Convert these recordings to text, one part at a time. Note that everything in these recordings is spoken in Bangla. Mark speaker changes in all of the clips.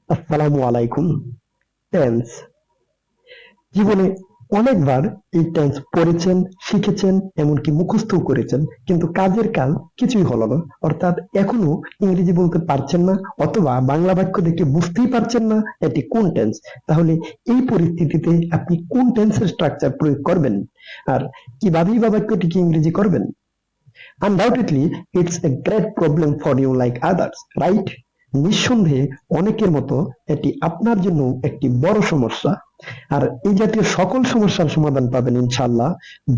Speaker 1: আসসালামু আলাইকুম। টেন্স জীবনে অনেকবার এই টেন্স পড়েছেন, শিখেছেন, এমনকি মুখস্থও করেছেন, কিন্তু কাজের কাজ কিছুই হলো না। অর্থাৎ এখনো ইংরেজি বলতে পারছেন না, অথবা বাংলা বাক্য দেখে বুঝতেই পারছেন না এটি কোন টেন্স। তাহলে এই পরিস্থিতিতে আপনি কোন টেন্সের স্ট্রাকচার প্রয়োগ করবেন, আর কিভাবেই বা বাক্যটিকে ইংরেজি করবেন? Undoubtedly it's a great problem for you like others, right? নিঃসন্দেহে অনেকের মতো এটি আপনার জন্য একটি বড় সমস্যা। আর এই জাতীয় সকল সমস্যার সমাধান পাবেন ইনশাল্লাহ,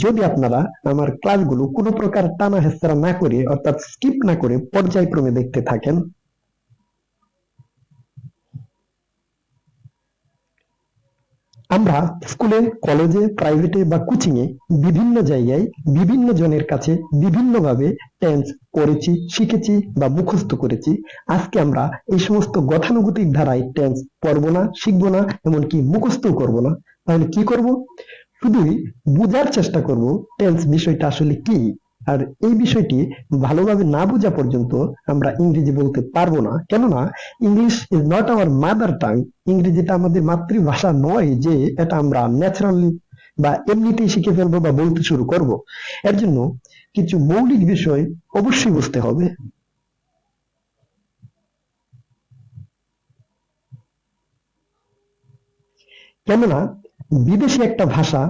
Speaker 1: যদি আপনারা আমার ক্লাসগুলো কোনো প্রকার টানা হেঁচড়া না করে, অর্থাৎ স্কিপ না করে পর্যায়ক্রমে দেখতে থাকেন। আমরা স্কুলে, কলেজে, প্রাইভেটে বা কোচিং এ বিভিন্ন জায়গায় বিভিন্ন জনের কাছে বিভিন্নভাবে টেন্স পড়েছি, শিখেছি বা মুখস্থ করেছি। আজকে আমরা এই সমস্ত গতানুগতিক ধারায় টেন্স পড়বো না, শিখবো না, এমনকি মুখস্থও করবো না। তাহলে কি করব? শুধুই বুঝার চেষ্টা করব টেন্স বিষয়টা আসলে কি। আর এই বিষয়টি ভালোভাবে না বোঝা পর্যন্ত আমরা ইংরেজি বলতে পারবো না, কেননা English is not our mother tongue. ইংরেজিটা আমাদের মাতৃভাষা নয় যে এটা আমরা ন্যাচারালি বা এমনিতেই শিখে ফেলবো বা বলতে শুরু করব। এর জন্য কিছু মৌলিক বিষয় অবশ্যই বুঝতে হবে, কেননা বিদেশি একটা ভাষা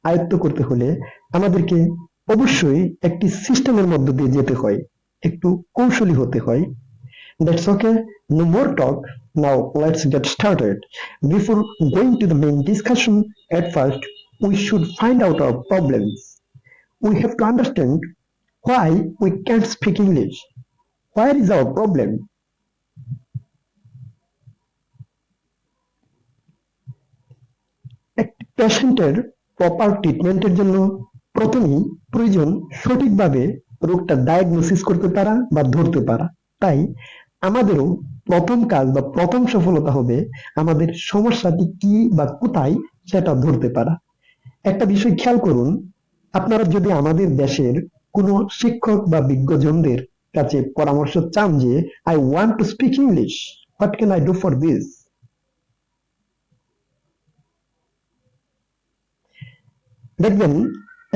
Speaker 1: আয়ত্ত করতে হলে আমাদেরকে অবশ্যই একটি সিস্টেমের মধ্য দিয়ে যেতে হয়, একটু কৌশলী হতে হয়। That's okay. No more talk. Now let's get started. Before going to the main discussion, at first we should find out our problems. We have to understand why we can't speak English. Where is our problem? একটি পেশেন্টের প্রপার ট্রিটমেন্টের জন্য প্রথমেই প্রয়োজন সঠিকভাবে রোগটা ডায়াগনোসিস করতে পারা বা ধরতে পারা। তাই আমাদেরও প্রথম কাজ বা প্রথম সফলতা হবে আমাদের সমস্যাটি কি বা কোথায় সেটা ধরতে পারা। একটা বিষয় খেয়াল করুন, আপনারা যদি আমাদের দেশের কোনো শিক্ষক বা বিজ্ঞজনদের কাছে পরামর্শ চান যে I want to speak English, what can I do for this, দেখবেন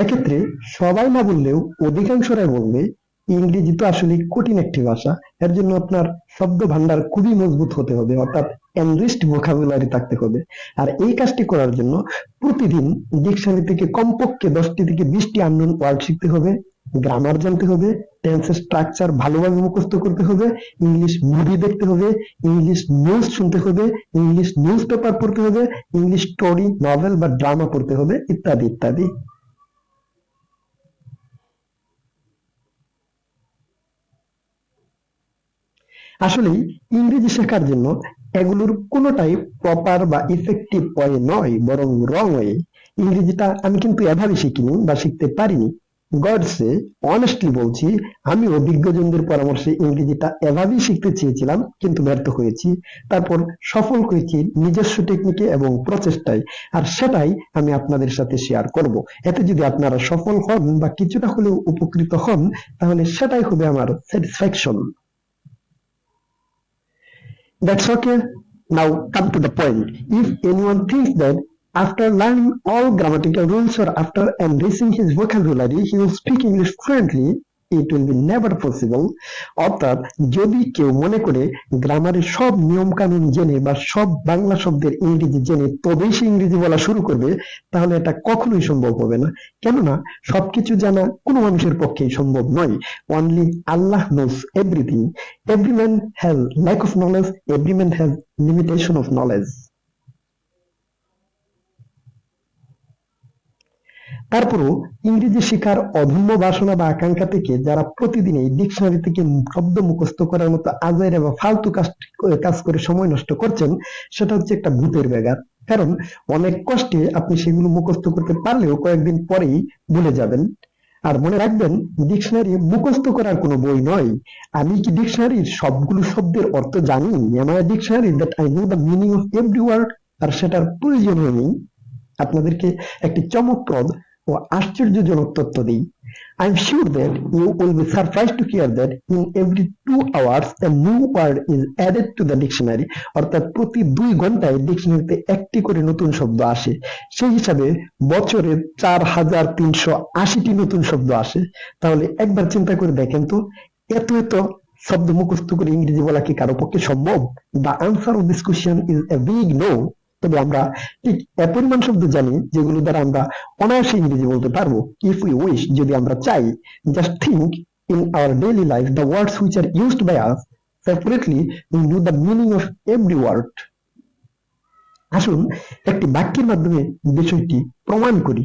Speaker 1: এক্ষেত্রে সবাই না বললেও অধিকাংশরাই বলবে ইংরেজি তো আসলে কঠিন একটি ভাষা, এর জন্য আপনার শব্দ ভান্ডার খুবই মজবুত হতে হবে, অর্থাৎ এনরিচড ভোকাবুলারি থাকতে হবে। আর এই কাজটি করার জন্য প্রতিদিন ডিকশনারি থেকে কমপক্ষে 10টি থেকে 20টি আননোন ওয়ার্ড শিখতে হবে, গ্রামার জানতে হবে, টেন্সের স্ট্রাকচার ভালোভাবে মুখস্থ করতে হবে, ইংলিশ মুভি দেখতে হবে, ইংলিশ নিউজ শুনতে হবে, ইংলিশ নিউজ পেপার পড়তে হবে, ইংলিশ স্টোরি, নভেল বা ড্রামা পড়তে হবে, ইত্যাদি ইত্যাদি। আসলেই ইংরেজি শেখার জন্য এগুলোর কোনোটাই প্রপার বা ইফেক্টিভ ওয়ে নয়, বরং রং ওয়ে। ইংরেজিটা আমি কিন্তু এভাবে শিখিনি বা শিখতে পারিনি। গডসে অনেস্টলি বলছি, আমি অভিজ্ঞজনদের পরামর্শে ইংরেজিটা এভাবেই শিখতে চেয়েছিলাম, কিন্তু ব্যর্থ হয়েছি। তারপর সফল হয়েছি নিজস্ব টেকনিকে এবং প্রচেষ্টায়। আর সেটাই আমি আপনাদের সাথে শেয়ার করব। এতে যদি আপনারা সফল হন বা কিছুটা হলেও উপকৃত হন, তাহলে সেটাই হবে আমার satisfaction. That's okay. Now come to the point. If anyone thinks that after learning all grammatical rules or after enriching his vocabulary he will speak English fluently, it will be never possible. অর্থাৎ যদি কেউ মনে করে গ্রামারের সব নিয়ম কানুন জেনে বা সব বাংলা শব্দের ইংরেজি জেনে তবেই সে ইংরেজি বলা শুরু করবে, তাহলে এটা কখনোই সম্ভব হবে না। কেননা সবকিছু জানা কোনো মানুষের পক্ষেই সম্ভব নয়। Only Allah knows everything. Every man has lack of knowledge, every man has limitation of knowledge. তারপরও ইংরেজি শেখার অদম্য বাসনা বা আকাঙ্ক্ষা থেকে যারা প্রতিদিন এই ডিকশনারি থেকে শব্দ মুখস্থ করার মতো আজাইরা বা ফালতু কাজ করে সময় নষ্ট করছেন, সেটা হচ্ছে একটা ভূতের ব্যাঘাত। কারণ অনেক কষ্টে আপনি সেগুলো মুখস্থ করতে পারলেও কয়েকদিন পরেই ভুলে যাবেন। আর মনে রাখবেন, ডিকশনারি মুখস্থ করার কোনো বই নয়। আমি কি ডিকশনারির সবগুলো শব্দের অর্থ জানি? Am I dictionary that I know the meaning of every word? আর সেটার প্রয়োজনও নেই। আপনাদেরকে একটি চমকপ্রদ ও আশ্চর্যজনক তথ্য দিই। I'm sure that you will be surprised to hear that in every 2 hours a new word is added to the dictionary. অর্থাৎ প্রতি 2 ঘন্টায় ডিকশনারিতে একটি করে নতুন শব্দ আসে। সেই হিসাবে বছরে 4380টি নতুন শব্দ আসে। তাহলে একবার চিন্তা করে দেখেন তো, এত এত শব্দ মুখস্থ করে ইংরেজি বলা কি কারো পক্ষে সম্ভব? The answer of this question is a big no. তবে আমরা ঠিক পরিমাণ শব্দ জানি যেগুলো দ্বারা আমরা অনায়াসে ইংরেজি বলতে পারবো, ইফ উই উইশ, যদি আমরা চাই। Just think, in our daily life the words which are used by us separately, we know the meaning of every word. আসুন একটি বাক্যের মাধ্যমে বিষয়টি প্রমাণ করি।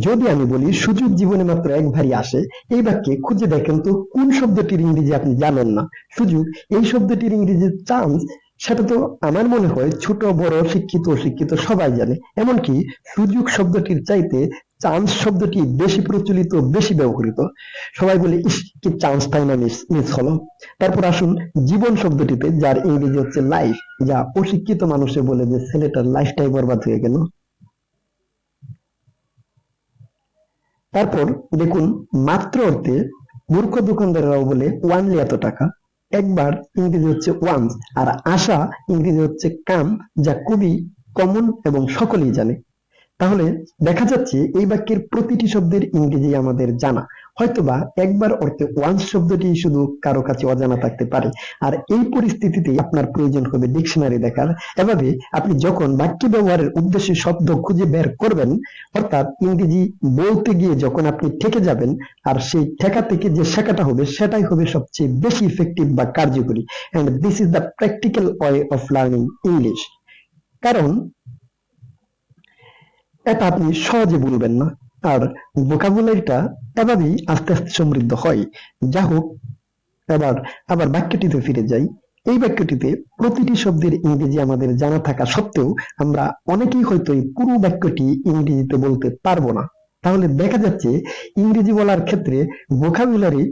Speaker 1: যদি আমি বলি সুযোগ জীবনে মাত্র একবারই আসে, এই বাক্যে খুঁজে দেখেন তো কোন শব্দটির ইংরেজি আপনি জানেন না। সুযোগ, এই শব্দটির ইংরেজি চান্স, সেটা তো আমার মনে হয় ছোট বড় শিক্ষিত অশিক্ষিত সবাই জানে। এমনকি সুযোগ শব্দটির চাইতে চান্স শব্দটি বেশি প্রচলিত, বেশি ব্যবহৃত। সবাই বলে, ইস কি চান্স পাই না, মিস হলো। তারপর আসুন জীবন শব্দটিতে, যার ইংরেজি হচ্ছে লাইফ, যা অশিক্ষিত মানুষে বলে যে ছেলেটার লাইফটাই বরবাদ হয়ে গেল। তারপর দেখুন মাত্র অর্থে মূর্খ দোকানদাররাও বলে ওয়ানলি এত টাকা। একবার ইংরেজি হচ্ছে ওয়ান্স, আর আশা ইংরেজি হচ্ছে কাম, যা খুবই কমন এবং সকলেই জানে। তাহলে দেখা যাচ্ছে এই বাক্যের প্রতিটি শব্দের ইংরেজি আমাদের জানা। হয়তোবা একবার অর্থে ওয়ান্স শব্দটি শুধু কারো কাছে অজানা থাকতে পারে। আর এই পরিস্থিতিতে আপনার প্রয়োজন হবে ডিকশনারি দেখার। এভাবে আপনি যখন বাক্য ব্যবহারের উদ্দেশ্যে শব্দ খুঁজে বের করবেন, অর্থাৎ ইংরেজি বলতে গিয়ে যখন আপনি ঠেকে যাবেন, আর সেই ঠেকা থেকে যে শেখাটা হবে সেটাই হবে সবচেয়ে বেশি ইফেক্টিভ বা কার্যকরী। And this is the practical way of learning English. কারণ এটা আপনি সহজে বলবেন না, আর ভোকাবুলারিটা এভাবেই আস্তে আস্তে সমৃদ্ধ হয়। যা হোক, এবার আবার বাক্যটিতে ফিরে যাই। এই বাক্যটিতে প্রতিটি শব্দের ইংরেজি আমাদের জানা থাকা সত্ত্বেও আমরা অনেকেই হয়তো এই পুরো বাক্যটি ইংরেজিতে বলতে পারবো না। তাহলে দেখা যাচ্ছে ইংরেজি বলার ক্ষেত্রে ভোকাবুলারি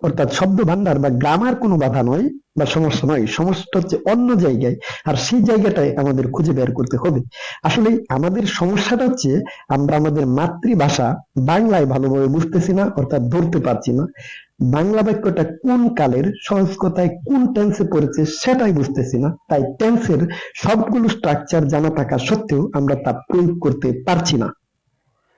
Speaker 1: অর্থাৎ শব্দ ভান্ডার বা গ্রামার কোনো বাধা নয় বা সমস্যা নয়, সমস্যাটা হচ্ছে অন্য জায়গায়। আর সেই জায়গাটায় আমাদের খুঁজে বের করতে হবে। আসলে আমাদের সমস্যাটা হচ্ছে আমরা আমাদের মাতৃভাষা বাংলায় ভালোভাবে বুঝতেছি না, অর্থাৎ ধরতে পারছি না। বাংলা বাক্যটা কোন কালের, সহজ কথায় কোন টেন্সে পড়েছে সেটাই বুঝতেছি না। তাই টেন্সের সবগুলো স্ট্রাকচার জানা থাকা সত্ত্বেও আমরা তা প্রয়োগ করতে পারছি না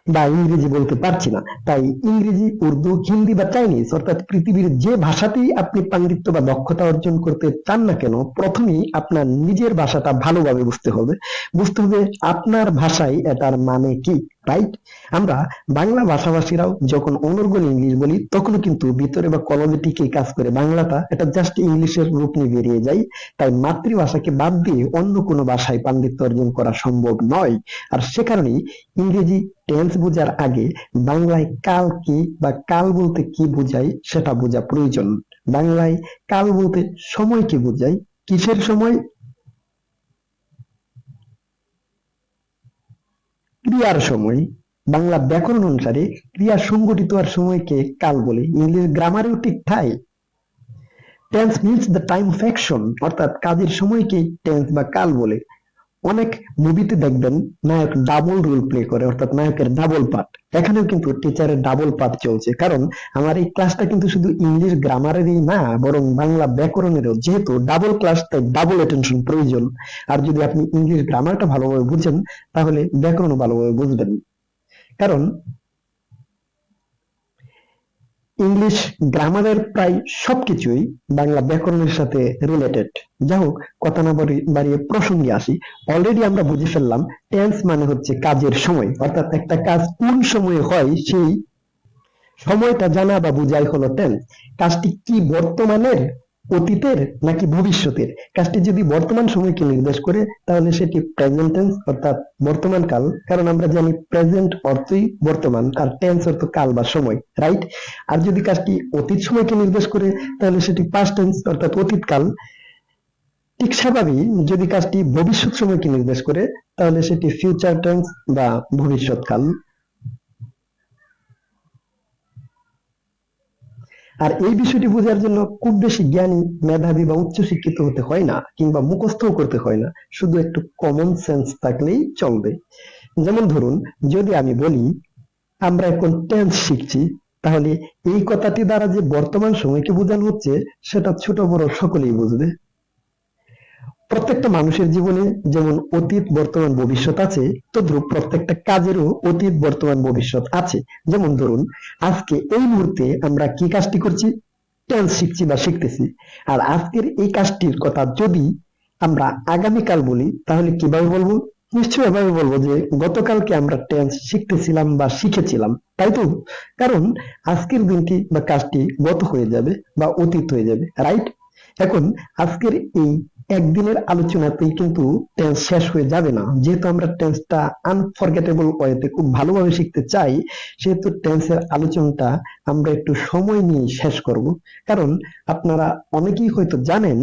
Speaker 1: বা ইংরেজি বলতে পারছি না। তাই ইংরেজি, উর্দু, হিন্দি বা চাইনিজ অর্থাৎ পৃথিবীর যে ভাষাতেই আপনি পাণ্ডিত্য বা দক্ষতা অর্জন করতে চান না কেন, প্রথমেই আপনার নিজের ভাষাটা ভালোভাবে বুঝতে হবে। বুঝতে হবে আপনার ভাষায় এটার মানে কি, রাইট? আমরা বাংলা ভাষাভাষীরাও যখন অনর্গল ইংলিশ বলি, তখনও কিন্তু ভিতরে বা কলমে টিকে কাজ করে বাংলাটা, এটা জাস্ট ইংলিশের রূপ নিয়ে বেরিয়ে যায়। তাই মাতৃভাষাকে বাদ দিয়ে অন্য কোনো ভাষায় পাণ্ডিত্য অর্জন করা সম্ভব নয়। আর সে কারণেই ইংরেজি টেন্স বোঝার আগে বাংলায় কাল কি বা কাল বলতে কি বোঝায় সেটা বোঝা প্রয়োজন। বাংলায় কাল বলতে সময়কে বোঝায়। কিসের সময়? ক্রিয়ার সময়। বাংলা ব্যাকরণ অনুসারে ক্রিয়া সংগঠিত আর সময়কে কাল বলে। ইংলিশ গ্রামারেও ঠিক তাই। Tense means the time of action, অর্থাৎ কাজের সময়কে টেন্স বা কাল বলে। অনেক মুভিতে দেখবেন নায়ক ডাবল রোল প্লে করে, অর্থাৎ নায়কের ডাবল পার্ট। এখানেও কিন্তু টিচারের ডাবল পার্ট চলছে। কারণ আমার এই ক্লাসটা কিন্তু শুধু ইংলিশ গ্রামারেরই না, বরং বাংলা ব্যাকরণেরও। যেহেতু ডাবল ক্লাস, তাই ডাবল অ্যাটেনশন প্রয়োজন। আর যদি আপনি ইংলিশ গ্রামারটা ভালোভাবে বুঝেন, তাহলে ব্যাকরণও ভালোভাবে বুঝবেন। কারণ ইংলিশ গ্রামারের প্রায় সবকিছুই বাংলা ব্যাকরণের সাথে রিলেটেড। যা হোক, কথা না বাড়িয়ে প্রসঙ্গে আসি। অলরেডি আমরা বুঝে ফেললাম টেন্স মানে হচ্ছে কাজের সময়, অর্থাৎ একটা কাজ কোন সময়ে হয় সেই সময়টা জানা বা বোঝাই হলো টেন্স। কাজটি কি বর্তমানের, অতীতের নাকি ভবিষ্যতের? কাজটি যদি বর্তমান সময়কে নির্দেশ করে, তাহলে সেটি প্রেজেন্ট টেন্স অর্থাৎ বর্তমান কাল। কারণ আমরা জানি প্রেজেন্ট অর্থই বর্তমান, আর টেন্স অর্থ কাল বা সময়, রাইট? আর যদি কাজটি অতীত সময়কে নির্দেশ করে, তাহলে সেটি পাস্ট টেন্স অর্থাৎ অতীত কাল। ঠিক সেভাবেই যদি কাজটি ভবিষ্যৎ সময়কে নির্দেশ করে, তাহলে সেটি ফিউচার টেন্স বা ভবিষ্যৎ কাল। আর এই বিষয়টি বোঝার জন্য খুব বেশি জ্ঞানী, মেধাবী বা উচ্চশিক্ষিত হতে হয় না, কিংবা মুখস্থও করতে হয় না। শুধু একটু কমন সেন্স থাকলেই চলবে। যেমন ধরুন, যদি আমি বলি আমরা এখন টেন্স শিখছি, তাহলে এই কথাটি দ্বারা যে বর্তমান সময়কে বোঝানো হচ্ছে সেটা ছোট বড় সকলেই বুঝবে। প্রত্যেকটা মানুষের জীবনে যেমন অতীত বর্তমান ভবিষ্যৎ আছে, তদ্রূপ প্রত্যেকটা কাজেরও অতীত বর্তমান ভবিষ্যৎ আছে। যেমন ধরুন, আজকে এই মুহূর্তে আমরা কি কাজটি করছি? টেন্স শিখছি বা শিখতেছি। আর আজকের এই কাজটির কথা যদি আমরা আগামীকাল বলি, তাহলে কিভাবে বলবো? নিশ্চয়ই এভাবে বলবো যে গতকালকে আমরা টেন্স শিখতেছিলাম বা শিখেছিলাম, তাই তো? কারণ আজকের দিনটি বা কাজটি গত হয়ে যাবে বা অতীত হয়ে যাবে, রাইট? এখন আজকের এই একদিনের আলোচনাতেই কিন্তু টেন্স শেষ হয়ে যাবে না। যেহেতু আমরা টেন্সটা আনফরগেটেবল ওয়েতে খুব ভালোভাবে শিখতে চাই, সেহেতু টেন্সের আলোচনাটা আমরা একটু সময় নিয়ে শেষ করব। কারণ আপনারা অনেকেই হয়তো জানেন,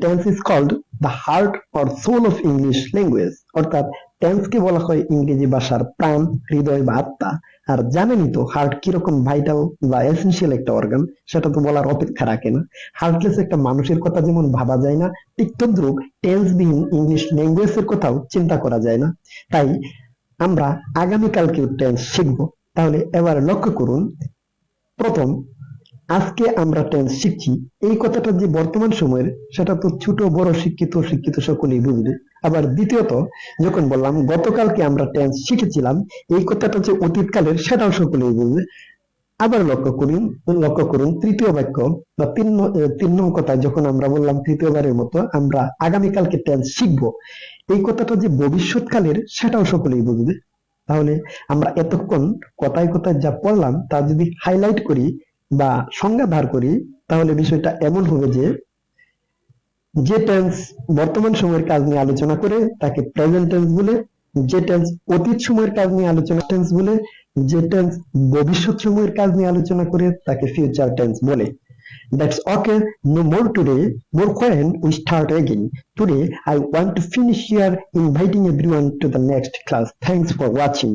Speaker 1: tense is called the heart or soul of English language. অর্থাৎ টেন্সকে বলা হয় ইংরেজি ভাষার প্রাণ, হৃদয় বা আত্মা। আর জানেনই তো হার্ট কিরকম ভাইটাল বা এসেন্সিয়াল একটা অর্গান, সেটা তো বলার অপেক্ষা রাখে না। হার্টলেস একটা মানুষের কথা যেমন ভাবা যায় না, ঠিক তদ্রুপ টেন্সবিহীন ইংলিশ ল্যাঙ্গুয়েজের কথাও চিন্তা করা যায় না। তাই আমরা আগামীকালকেও টেন্স শিখব। তাহলে এবার লক্ষ্য করুন, প্রথম, আজকে আমরা টেন্স শিখছি, এই কথাটা যে বর্তমান সময়ের, সেটা তো ছোট বড় শিক্ষিত শিক্ষিত সকলেই বুঝবে। আবার দ্বিতীয়ত, যখন বললাম গতকালকে আমরা টেন্স শিখেছিলাম, এই কথাটা যে অতীতকালের, সেটাও সকলেই বুঝবে। আবার লক্ষ্য করুন তৃতীয় বাক্য বা তিন নং কথায় যখন আমরা বললাম তৃতীয়বারের মতো আমরা আগামীকালকে টেন্স শিখবো, এই কথাটা যে ভবিষ্যৎকালের, সেটাও সকলেই বুঝবে। তাহলে আমরা এতক্ষণ কথায় কথায় যা পড়লাম তা যদি হাইলাইট করি বা সংজ্ঞা ধার করি, তাহলে বিষয়টা এমন হবে যে যে টেন্স বর্তমান সময়ের কাজ নিয়ে আলোচনা করে তাকে প্রেজেন্ট টেন্স বলে, যে টেন্স অতীত সময়ের কাজ নিয়ে আলোচনা টেন্স বলে, যে টেন্স ভবিষ্যৎ সময়ের কাজ নিয়ে আলোচনা করে তাকে ফিউচার টেন্স বলে। That's okay, no more today, more when we start again. Today, I want to finish here inviting everyone to the next class. Thanks for watching.